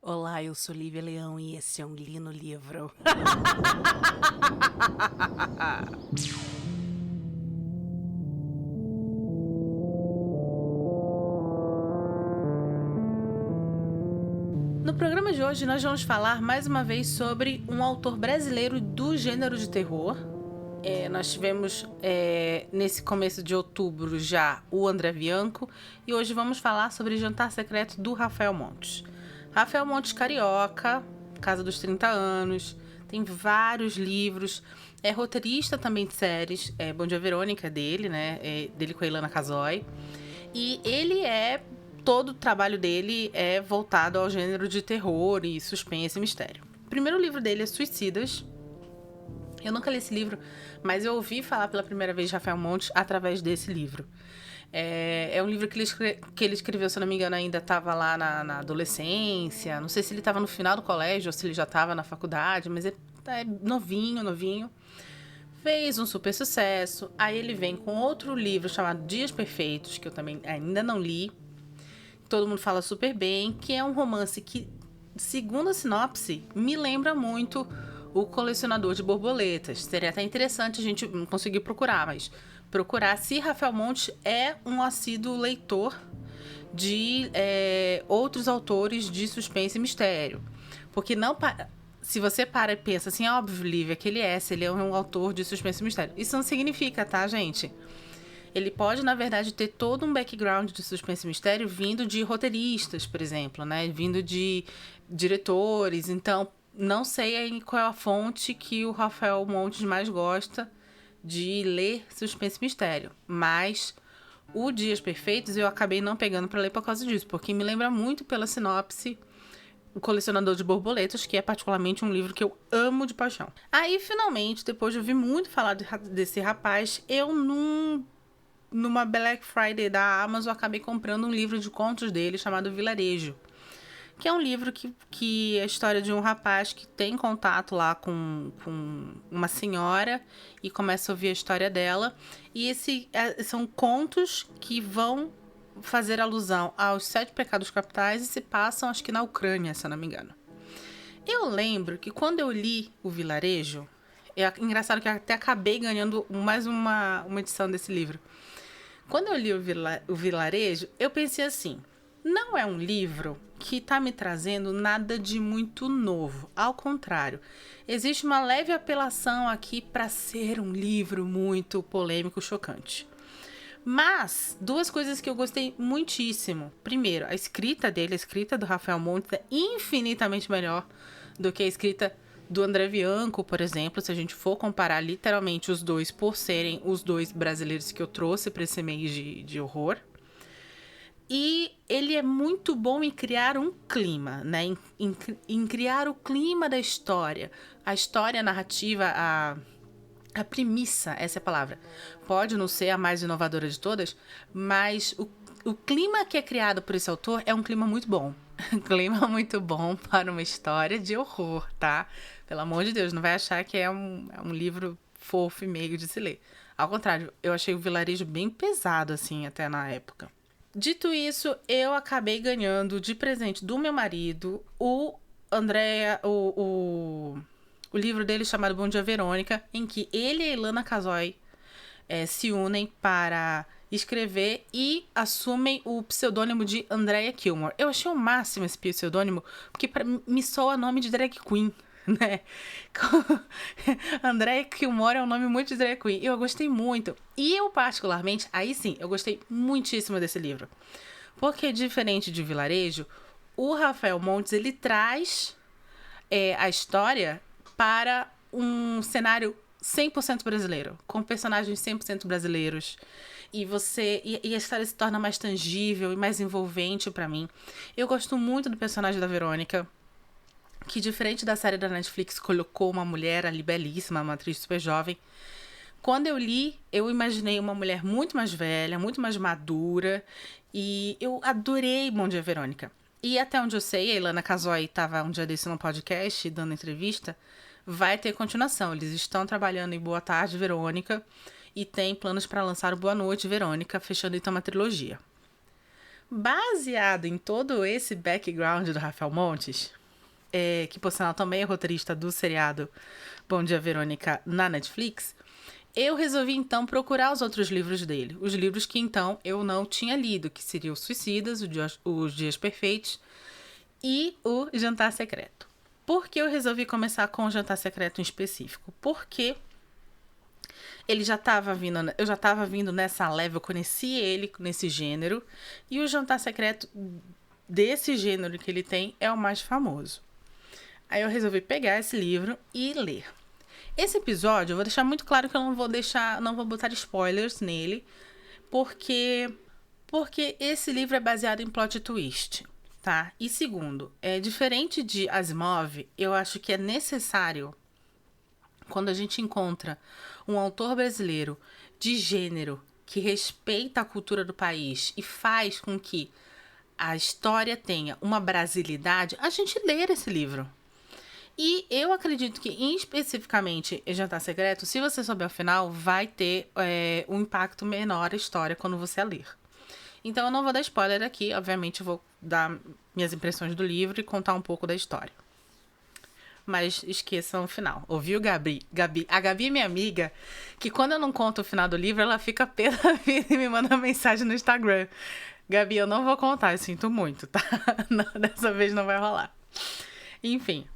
Olá, eu sou Lívia Leão e esse é um Lino Livro. No programa de hoje, nós vamos falar mais uma vez sobre um autor brasileiro do gênero de terror. Nós tivemos nesse começo de outubro já o André Bianco e hoje vamos falar sobre Jantar Secreto do Rafael Montes. Rafael Montes carioca, Casa dos 30 Anos, tem vários livros, é roteirista também de séries, Bom Dia Verônica dele, né? Dele com a Ilana Casoy. E todo o trabalho dele é voltado ao gênero de terror e suspense e mistério. O primeiro livro dele é Suicidas. Eu nunca li esse livro, mas eu ouvi falar pela primeira vez de Rafael Montes através desse livro. É um livro que ele escreveu, se eu não me engano, ainda estava lá na adolescência. Não sei se ele estava no final do colégio ou se ele já estava na faculdade, mas é novinho. Fez um super sucesso. Aí ele vem com outro livro chamado Dias Perfeitos, que eu também ainda não li. Todo mundo fala super bem, que é um romance que, segundo a sinopse, me lembra muito O Colecionador de Borboletas. Seria até interessante a gente não conseguir procurar, mas procurar se Rafael Montes é um assíduo leitor de outros autores de suspense e mistério. Porque não... Se você para e pensa assim, óbvio, Lívia, que ele é um autor de suspense e mistério. Isso não significa, tá, gente? Ele pode, na verdade, ter todo um background de suspense e mistério vindo de roteiristas, por exemplo, né? Vindo de diretores. Então, não sei aí qual é a fonte que o Rafael Montes mais gosta de ler suspense e mistério. Mas o Dias Perfeitos eu acabei não pegando para ler por causa disso, porque me lembra muito pela sinopse O Colecionador de Borboletas, que é particularmente um livro que eu amo de paixão. Aí, finalmente, depois de ouvir muito falar desse rapaz, numa Black Friday da Amazon, eu acabei comprando um livro de contos dele chamado Vilarejo, que é um livro que é a história de um rapaz que tem contato lá com uma senhora e começa a ouvir a história dela. E são contos que vão fazer alusão aos 7 pecados capitais e se passam, acho que na Ucrânia, se eu não me engano. Eu lembro que quando eu li o Vilarejo, engraçado que eu até acabei ganhando mais uma edição desse livro. Quando eu li o Vilarejo, eu pensei assim, não é um livro que está me trazendo nada de muito novo. Ao contrário, existe uma leve apelação aqui para ser um livro muito polêmico, chocante. Mas, duas coisas que eu gostei muitíssimo. Primeiro, a escrita dele, a escrita do Rafael Montes é infinitamente melhor do que a escrita do André Bianco, por exemplo, se a gente for comparar literalmente os dois por serem os dois brasileiros que eu trouxe para esse mês de horror. E ele é muito bom em criar um clima, né? Em criar o clima da história. A história, a narrativa, a premissa, essa é a palavra. Pode não ser a mais inovadora de todas, mas o clima que é criado por esse autor é um clima muito bom. Um clima muito bom para uma história de horror, tá? Pelo amor de Deus, não vai achar que é um livro fofo e meio de se ler. Ao contrário, eu achei o Vilarejo bem pesado, assim, até na época. Dito isso, eu acabei ganhando de presente do meu marido o livro dele chamado Bom Dia Verônica, em que ele e a Ilana Casoy se unem para escrever e assumem o pseudônimo de Andrea Kilmore. Eu achei o máximo esse pseudônimo, porque me soa nome de drag queen, né? Andrea Kilmore é um nome muito de drag queen. Eu gostei muito. E eu, particularmente, aí sim, eu gostei muitíssimo desse livro. Porque, diferente de Vilarejo, o Rafael Montes, ele traz a história para um cenário 100% brasileiro, com personagens 100% brasileiros. E a história se torna mais tangível e mais envolvente para mim. Eu gosto muito do personagem da Verônica, que diferente da série da Netflix colocou uma mulher ali belíssima, uma atriz super jovem. Quando eu li, eu imaginei uma mulher muito mais velha, muito mais madura, e eu adorei Bom Dia Verônica. E até onde eu sei, a Ilana Casoy estava um dia desse no podcast, dando entrevista, vai ter continuação. Eles estão trabalhando em Boa Tarde, Verônica, e tem planos para lançar o Boa Noite, Verônica, fechando então uma trilogia. baseado em todo esse background do Rafael Montes, que por sinal também é roteirista do seriado Bom Dia Verônica na Netflix, eu resolvi então procurar os outros livros dele. Os livros que então eu não tinha lido, que seriam Suicidas, Os Dias Perfeitos e O Jantar Secreto. Por que eu resolvi começar com o Jantar Secreto em específico? Porque ele já estava vindo, eu já estava vindo nessa leva, eu conheci ele nesse gênero, e o Jantar Secreto desse gênero que ele tem é o mais famoso. Aí eu resolvi pegar esse livro e ler. Esse episódio, eu vou deixar muito claro que eu não vou botar spoilers nele, porque esse livro é baseado em plot twist, tá? E segundo, diferente de Asimov, eu acho que é necessário, quando a gente encontra um autor brasileiro de gênero que respeita a cultura do país e faz com que a história tenha uma brasilidade, a gente ler esse livro. E eu acredito que, especificamente, Jantar Secreto, se você souber o final, vai ter um impacto menor a história quando você a ler. Então, eu não vou dar spoiler aqui. Obviamente, eu vou dar minhas impressões do livro e contar um pouco da história. Mas esqueçam o final. Ouviu, Gabi? A Gabi é minha amiga, que quando eu não conto o final do livro, ela fica pé da vida e me manda uma mensagem no Instagram. Gabi, eu não vou contar, eu sinto muito, tá? Não, dessa vez não vai rolar. Enfim.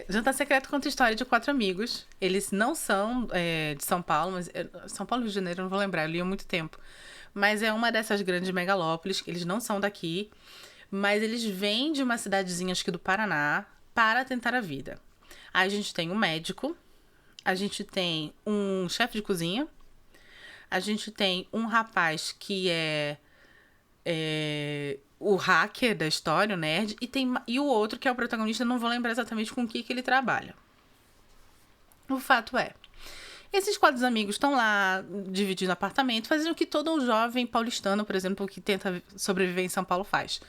Jantar Secreto conta a história de 4 amigos. Eles não são de São Paulo, mas São Paulo e Rio de Janeiro, eu não vou lembrar, eu li há muito tempo. Mas é uma dessas grandes megalópolis, eles não são daqui, mas eles vêm de uma cidadezinha, acho que do Paraná, para tentar a vida. Aí a gente tem um médico, a gente tem um chefe de cozinha, a gente tem um rapaz que é o hacker da história, o nerd, e o outro, que é o protagonista, não vou lembrar exatamente com o que ele trabalha. O fato é, esses 4 amigos estão lá dividindo apartamento, fazendo o que todo jovem paulistano, por exemplo, que tenta sobreviver em São Paulo faz.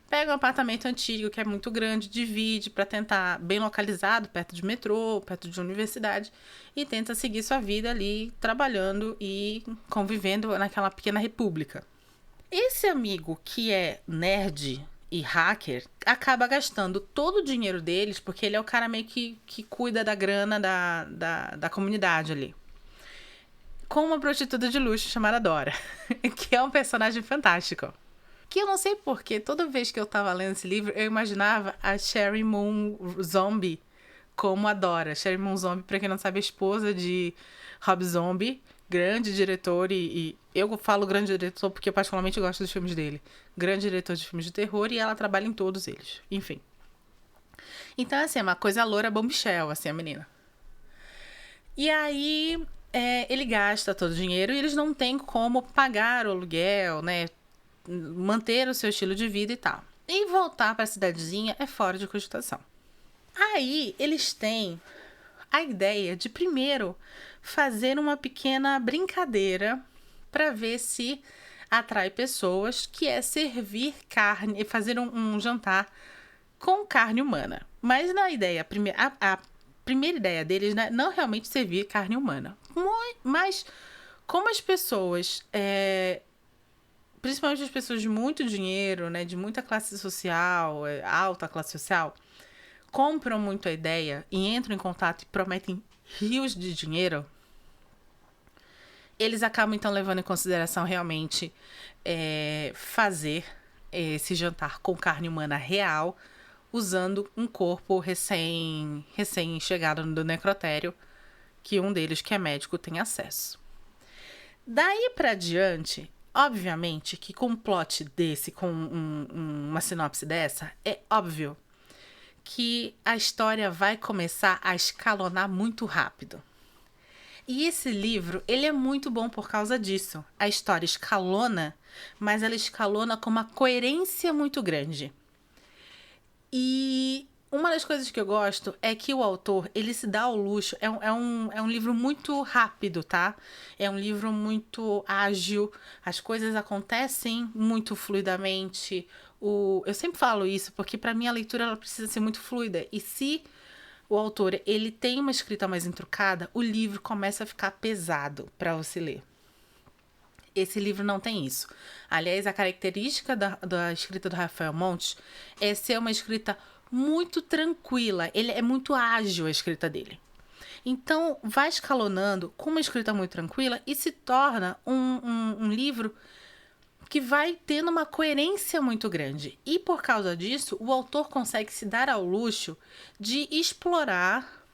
Pega um apartamento antigo, que é muito grande, divide para tentar, bem localizado, perto de metrô, perto de universidade, e tenta seguir sua vida ali, trabalhando e convivendo naquela pequena república. Esse amigo que é nerd e hacker acaba gastando todo o dinheiro deles, porque ele é o cara meio que cuida da grana da comunidade ali, com uma prostituta de luxo chamada Dora, que é um personagem fantástico. Que eu não sei porquê, toda vez que eu tava lendo esse livro, eu imaginava a Sheri Moon Zombie como a Dora. Sheri Moon Zombie, pra quem não sabe, é esposa de Rob Zombie, grande diretor e eu falo grande diretor porque eu particularmente gosto dos filmes dele. Grande diretor de filmes de terror e ela trabalha em todos eles. Enfim. Então, assim, é uma coisa loura bombshell, assim, a menina. E aí, ele gasta todo o dinheiro e eles não têm como pagar o aluguel, né? Manter o seu estilo de vida e tal. E voltar para a cidadezinha é fora de cogitação. Aí eles têm a ideia de primeiro fazer uma pequena brincadeira para ver se atrai pessoas, que é servir carne, fazer um jantar com carne humana. Mas na ideia, a primeira ideia deles, né, não realmente servir carne humana. Mas como as pessoas principalmente as pessoas de muito dinheiro, né, de muita classe social, alta classe social, compram muito a ideia e entram em contato e prometem rios de dinheiro, eles acabam então levando em consideração realmente fazer esse jantar com carne humana real, usando um corpo recém-chegado do necrotério, que um deles, que é médico, tem acesso. Daí pra diante, obviamente que com um plot desse, com uma sinopse dessa, é óbvio que a história vai começar a escalonar muito rápido. E esse livro, ele é muito bom por causa disso. A história escalona, mas ela escalona com uma coerência muito grande. E uma das coisas que eu gosto é que o autor, ele se dá ao luxo. É um livro muito rápido, tá? É um livro muito ágil. As coisas acontecem muito fluidamente. Eu sempre falo isso porque, para mim, a leitura ela precisa ser muito fluida. E se o autor ele tem uma escrita mais intrucada, o livro começa a ficar pesado para você ler. Esse livro não tem isso. Aliás, a característica da escrita do Rafael Montes é ser uma escrita muito tranquila. Ele é muito ágil, a escrita dele. Então, vai escalonando com uma escrita muito tranquila e se torna um livro que vai tendo uma coerência muito grande. E por causa disso, o autor consegue se dar ao luxo de explorar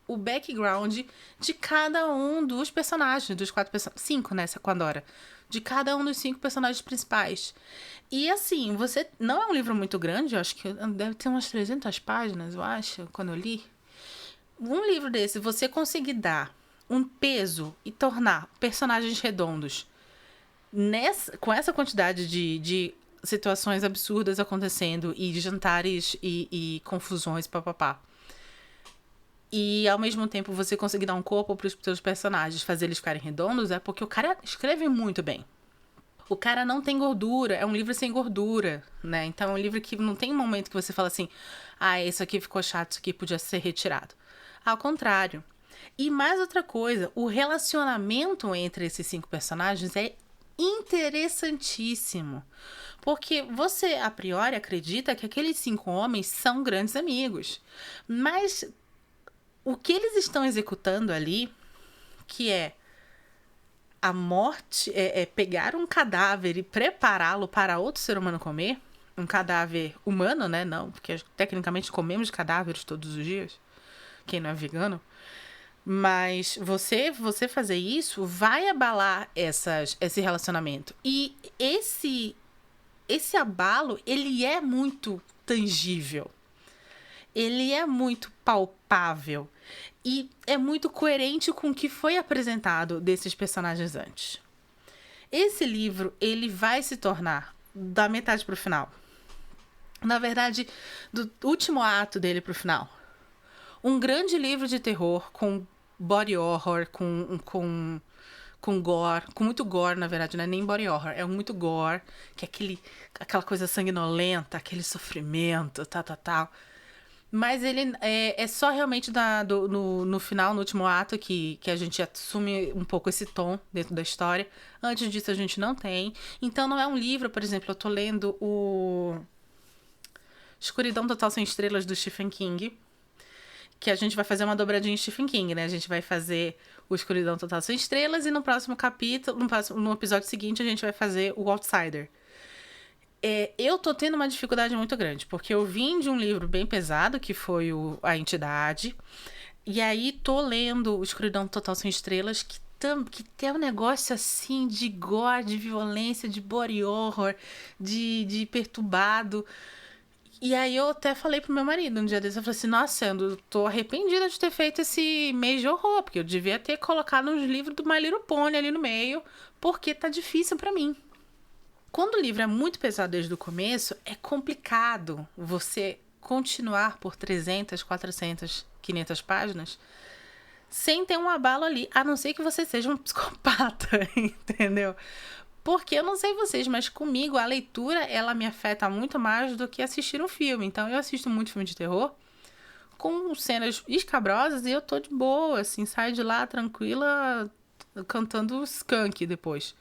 o background de cada um dos personagens, dos 5, né, com a Dora. De cada um dos 5 personagens principais. E assim, você... Não é um livro muito grande, eu acho que deve ter umas 300 páginas, eu acho, quando eu li. Um livro desse, você conseguir dar um peso e tornar personagens redondos com essa quantidade de situações absurdas acontecendo e de jantares e confusões, papapá. E ao mesmo tempo você conseguir dar um corpo para os seus personagens, fazer eles ficarem redondos, é porque o cara escreve muito bem. O cara não tem gordura, é um livro sem gordura, né? Então é um livro que não tem um momento que você fala assim, isso aqui ficou chato, isso aqui podia ser retirado. Ao contrário. E mais outra coisa, o relacionamento entre esses 5 personagens é interessantíssimo. Porque você, a priori, acredita que aqueles 5 homens são grandes amigos. Mas o que eles estão executando ali, que é a morte, é pegar um cadáver e prepará-lo para outro ser humano comer, um cadáver humano, né? Não, porque tecnicamente comemos cadáveres todos os dias, quem não é vegano. Mas você fazer isso vai abalar esse relacionamento. E esse abalo, ele é muito tangível. Ele é muito palpável. E é muito coerente com o que foi apresentado desses personagens antes. Esse livro, ele vai se tornar, da metade pro final, na verdade, do último ato dele pro final, um grande livro de terror com body horror, com gore, com muito gore, na verdade, não é nem body horror, é muito gore, que é aquela coisa sanguinolenta, aquele sofrimento, tal. Mas ele é só realmente no final, no último ato, que a gente assume um pouco esse tom dentro da história. Antes disso, a gente não tem. Então, não é um livro, por exemplo, eu tô lendo o Escuridão Total Sem Estrelas, do Stephen King, que a gente vai fazer uma dobradinha em Stephen King, né? A gente vai fazer o Escuridão Total Sem Estrelas e no próximo capítulo, no episódio seguinte, a gente vai fazer o Outsider. Eu tô tendo uma dificuldade muito grande, porque eu vim de um livro bem pesado, que foi A Entidade, e aí tô lendo o Escuridão Total Sem Estrelas, que tem um negócio assim de gore, de violência, de body horror, de perturbado. E aí eu até falei pro meu marido um dia desse, eu falei assim, nossa, eu tô arrependida de ter feito esse mês de horror, porque eu devia ter colocado uns livros do My Little Pony ali no meio, porque tá difícil pra mim. Quando o livro é muito pesado desde o começo, é complicado você continuar por 300, 400, 500 páginas sem ter um abalo ali, a não ser que você seja um psicopata, entendeu? Porque eu não sei vocês, mas comigo a leitura, ela me afeta muito mais do que assistir um filme. Então eu assisto muito filme de terror com cenas escabrosas e eu tô de boa, assim, saio de lá tranquila cantando Skunk depois.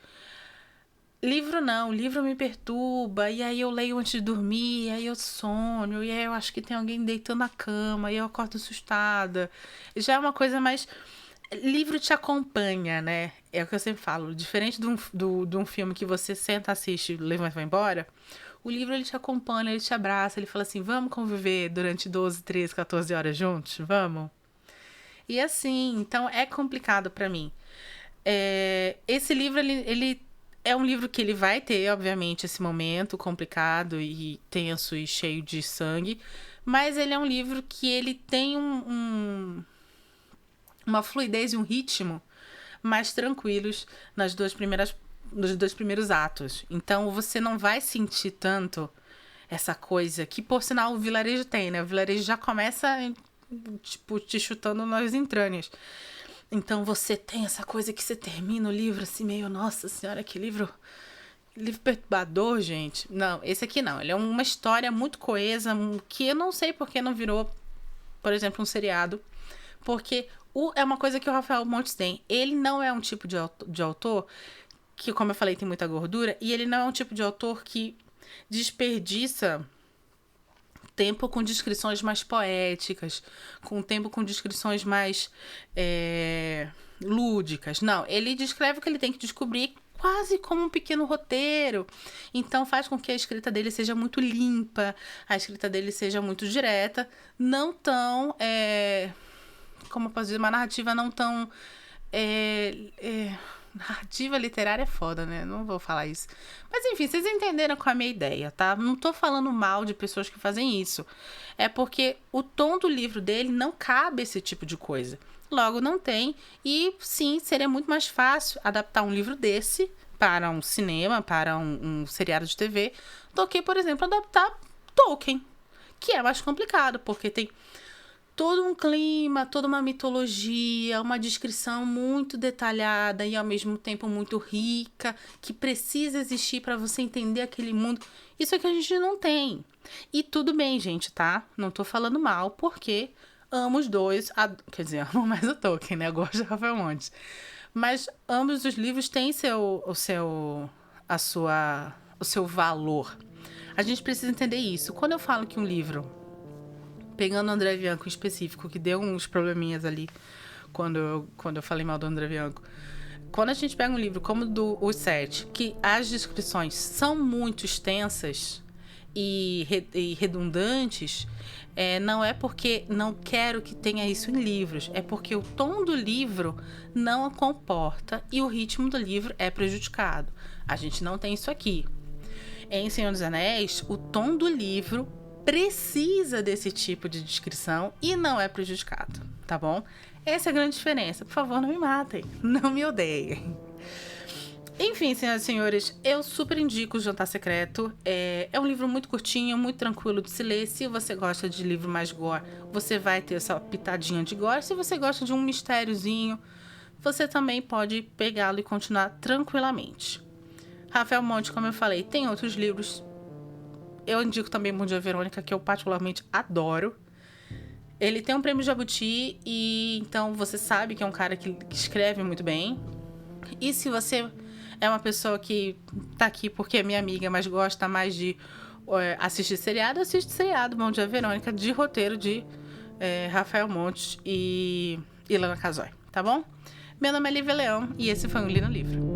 Livro não, livro me perturba, e aí eu leio antes de dormir, e aí eu sonho, e aí eu acho que tem alguém deitando na cama, e eu acordo assustada. Já é uma coisa mais... Livro te acompanha, né? É o que eu sempre falo. Diferente de um filme que você senta, assiste, levanta e vai embora, o livro ele te acompanha, ele te abraça, ele fala assim, vamos conviver durante 12, 13, 14 horas juntos? Vamos? E assim, então é complicado pra mim. Esse livro, ele é um livro que ele vai ter, obviamente, esse momento complicado e tenso e cheio de sangue, mas ele é um livro que ele tem uma fluidez e um ritmo mais tranquilos nos dois primeiros atos. Então, você não vai sentir tanto essa coisa que, por sinal, o vilarejo tem, né? O vilarejo já começa, tipo, te chutando nas entranhas. Então, você tem essa coisa que você termina o livro assim, meio, nossa senhora, que livro perturbador, gente. Não, esse aqui não. Ele é uma história muito coesa, que eu não sei por que não virou, por exemplo, um seriado. Porque é uma coisa que o Rafael Montes tem. Ele não é um tipo de autor que, como eu falei, tem muita gordura, e ele não é um tipo de autor que desperdiça tempo com descrições mais poéticas, com tempo com descrições mais lúdicas. Não, ele descreve o que ele tem que descobrir quase como um pequeno roteiro. Então faz com que a escrita dele seja muito limpa, a escrita dele seja muito direta, não tão... como eu posso dizer? Uma narrativa não tão... narrativa literária é foda, né? Não vou falar isso. Mas enfim, vocês entenderam qual é a minha ideia, tá? Não tô falando mal de pessoas que fazem isso. É porque o tom do livro dele não cabe esse tipo de coisa. Logo, não tem. E sim, seria muito mais fácil adaptar um livro desse para um cinema, para um seriado de TV, do que, por exemplo, adaptar Tolkien, que é mais complicado, porque tem todo um clima, toda uma mitologia, uma descrição muito detalhada e ao mesmo tempo muito rica, que precisa existir para você entender aquele mundo. Isso é que a gente não tem. E tudo bem, gente, tá? Não tô falando mal, porque amo os dois. Quer dizer, amo mais o Tolkien, né? Eu gosto de Rafael Montes. Mas ambos os livros têm o seu valor. A gente precisa entender isso. Quando eu falo que um livro... Pegando o André Bianco em específico, que deu uns probleminhas ali quando eu falei mal do André Bianco. Quando a gente pega um livro como Os Sete, que as descrições são muito extensas e redundantes, não é porque não quero que tenha isso em livros, é porque o tom do livro não a comporta e o ritmo do livro é prejudicado. A gente não tem isso aqui. Em Senhor dos Anéis, o tom do livro precisa desse tipo de descrição e não é prejudicado, tá bom? Essa é a grande diferença. Por favor, não me matem, não me odeiem. Enfim, senhoras e senhores, eu super indico o Jantar Secreto. É um livro muito curtinho, muito tranquilo de se ler. Se você gosta de livro mais gore, você vai ter essa pitadinha de gore. Se você gosta de um mistériozinho, você também pode pegá-lo e continuar tranquilamente. Rafael Monte, como eu falei, tem outros livros. Eu indico também Bom Dia Verônica, que eu particularmente adoro. Ele tem um prêmio Jabuti e então você sabe que é um cara que escreve muito bem. E se você é uma pessoa que tá aqui porque é minha amiga, mas gosta mais de assistir seriado, assiste seriado Bom Dia Verônica, de roteiro de Rafael Montes e Ilana Casoy, tá bom? Meu nome é Lívia Leão e esse foi um Li no Livro.